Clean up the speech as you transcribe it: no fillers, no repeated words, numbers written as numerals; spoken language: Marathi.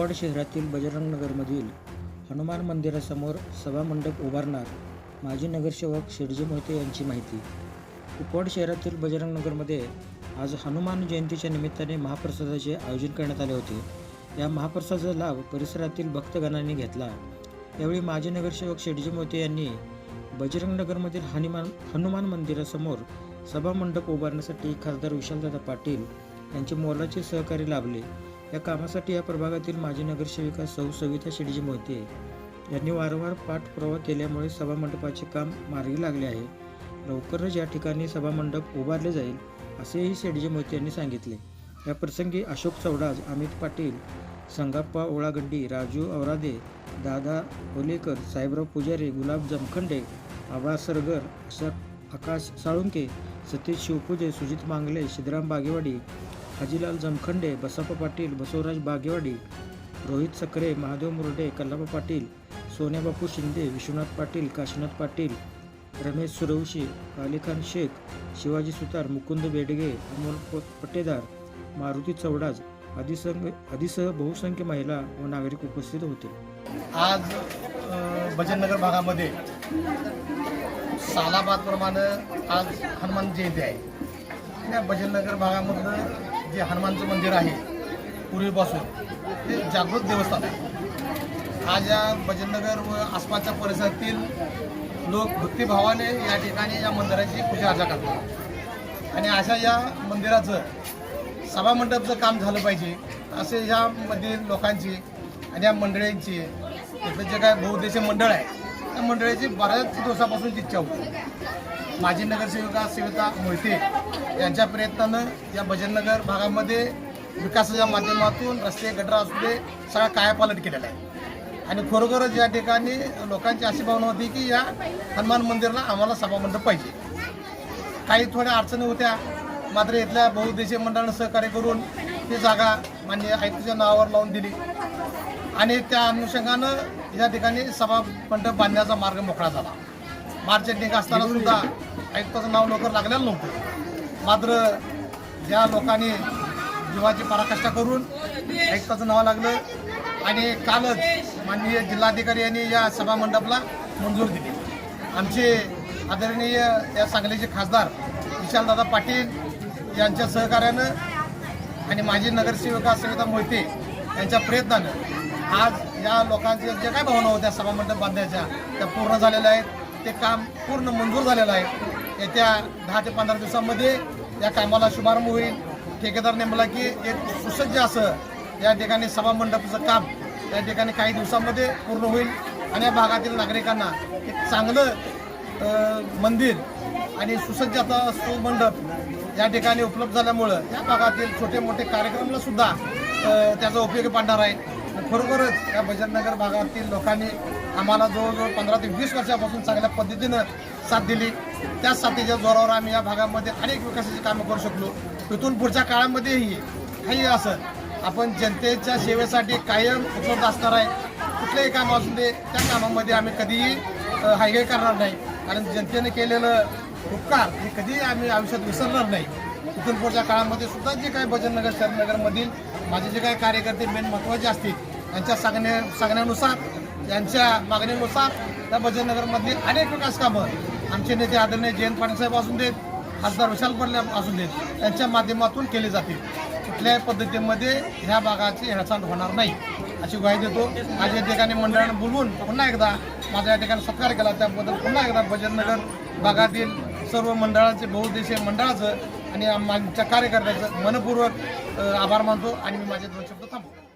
कुपवाड शहरातील बजरंग नगरमधील हनुमान मंदिरासमोर सभामंडप उभारणार माजी नगरसेवक शेटजी मोहिते यांची माहिती। कुपवाड शहरातील बजरंग नगरमध्ये आज हनुमान जयंतीच्या निमित्ताने महाप्रसादाचे आयोजन करण्यात आले होते। या महाप्रसादाचा लाभ परिसरातील भक्तगणांनी घेतला। यावेळी माजी नगरसेवक शेटजी मोहिते यांनी बजरंग नगरमधील हनुमान मंदिरासमोर सभामंडप उभारण्यासाठी खासदार विशालदादा पाटील यांचे मोलाचे सहकार्य लाभले। या कामासाठी या प्रभागातील माजी नगरसेविका सौ सविता शेटजी मोहिते यांनी वारंवार पाठपुरावा केल्यामुळे सभामंडपाचे काम मार्गी लागले आहे। लवकरच या ठिकाणी सभामंडप उभारले जाईल असेही शेटजी मोहिते यांनी सांगितले। या प्रसंगी अशोक चौडाज, अमित पाटील, संगाप्पा ओळागंडी, राजू औरादे, दादा ओलेकर, साहेबराव पुजारी, गुलाब जमखंडे, आबा सरगर, आकाश साळुंके, सतीश शिवपूजे, सुजित मांगले, सिद्धराम बागेवाडी, हाजीलाल जमखंडे, बसप्पा पाटील, बसवराज बागेवाडी, रोहित सकरे, महादेव मुरडे, कल्लापा पाटील, सोन्याबापू शिंदे, विश्वनाथ पाटील, काशीनाथ पाटील, रमेश सुरवशी, अलीखान शेख, शिवाजी सुतार, मुकुंद बेडगे, अमोल पटेदार, मारुती चौडाज आदीसह बहुसंख्य महिला व नागरिक उपस्थित होते। आज बजरंगनगर भागामध्ये सालाबादप्रमाणे आज हनुमान जयंती आहे। या बजरंगनगर भागामधलं जे हनुमानचं मंदिर आहे पूर्वीपासून ते जागृत देवस्थान आहे। आज या बजरंगनगर व आसपासच्या परिसरातील लोक भक्तिभावाने या ठिकाणी या मंदिराची पूजा अर्चा करतात आणि अशा या मंदिराचं सभामंडपचं काम झालं पाहिजे असे ह्यामधील लोकांची आणि या मंडळींची, इथलं जे काय बहुउद्देशीय मंडळ आहे त्या मंडळीची बऱ्याच दिवसापासून इच्छा होती। माजी नगरसेविका सविता मोहिते यांच्या प्रयत्नानं या बजरंगनगर भागामध्ये विकासाच्या माध्यमातून रस्ते, गटर असू दे सगळा कायापालट केलेला आहे आणि खरोखरच या ठिकाणी लोकांची अशी भावना होती की या हनुमान मंदिराला आम्हाला सभामंडप पाहिजे। काही थोड्या अडचणी होत्या, मात्र इथल्या बहुउद्देशीय मंडळानं सहकार्य करून ती जागा माननीय आयुक्ताच्या नावावर लावून दिली आणि त्या अनुषंगानं या ठिकाणी सभामंडप बांधण्याचा मार्ग मोकळा झाला। मार्च एंडिंग असताना सुद्धा आयुक्ताचं नाव लवकर लागलेलं नव्हतं, मात्र ज्या लोकांनी जीवाची पराकाष्ठा करून आयुक्ताचं नाव लागलं आणि कालच माननीय जिल्हाधिकारी यांनी या सभामंडपला मंजूर दिली। आमचे आदरणीय या सांगलीचे खासदार विशालदादा पाटील यांच्या सहकार्यानं आणि माजी नगरसेविका सविता मोहिते यांच्या प्रयत्नानं आज या लोकांचे जे काय भावना होत्या सभामंडप बांधण्याच्या त्या पूर्ण झालेल्या आहेत। ते काम पूर्ण मंजूर झालेलं आहे। येत्या 10 ते 15 दिवसांमध्ये या कामाला शुभारंभ होईल। ठेकेदार नेमला की एक सुसज्ज असं या ठिकाणी सभामंडपाचं काम या ठिकाणी काही दिवसांमध्ये पूर्ण होईल आणि या भागातील नागरिकांना एक चांगलं मंदिर आणि सुसज्ज आता मंडप या ठिकाणी उपलब्ध झाल्यामुळं या भागातील छोटे मोठे कार्यक्रमाला सुद्धा त्याचा उपयोग पडणार आहे। खरोखरच या बजरंगनगर भागातील लोकांनी आम्हाला जवळजवळ 15 ते 20 वर्षापासून चांगल्या पद्धतीनं साथ दिली। त्या साथीच्या जोरावर आम्ही या भागामध्ये अनेक विकासाची कामं करू शकलो। इथून पुढच्या काळामध्येही काही असं आपण जनतेच्या सेवेसाठी कायम उपलब्ध असणार आहे। कुठलेही काम असू दे त्या कामामध्ये आम्ही कधीही हायगाई करणार नाही, कारण जनतेने केलेलं उपकार हे कधीही आम्ही आयुष्यात विसरणार नाही। इथून पुढच्या काळामध्ये सुद्धा जे काही बजरंगनगर शहरनगरमधील माझे जे काही कार्यकर्ते मेन महत्त्वाचे असतील यांच्या सांगण्यानुसार, यांच्या मागणीनुसार या बजरंगनगरमधली अनेक विकास कामं आमचे नेते आदरणीय जयंत पाटील साहेब असून देत, खासदार विशाल पाटील असून देत यांच्या माध्यमातून केले जातील। कुठल्याही पद्धतीमध्ये ह्या भागाची हेळसांड होणार नाही अशी ग्वाही देतो। आज या ठिकाणी मंडळानं बोलवून पुन्हा एकदा माझा या ठिकाणी सत्कार केला, त्याबद्दल पुन्हा एकदा बजरंगनगर भागातील सर्व मंडळांचे, बहुउद्देशीय मंडळाचं आणि आमच्या कार्यकर्त्याचं मनपूर्वक आभार मानतो आणि मी माझे 2 शब्द थांबवतो।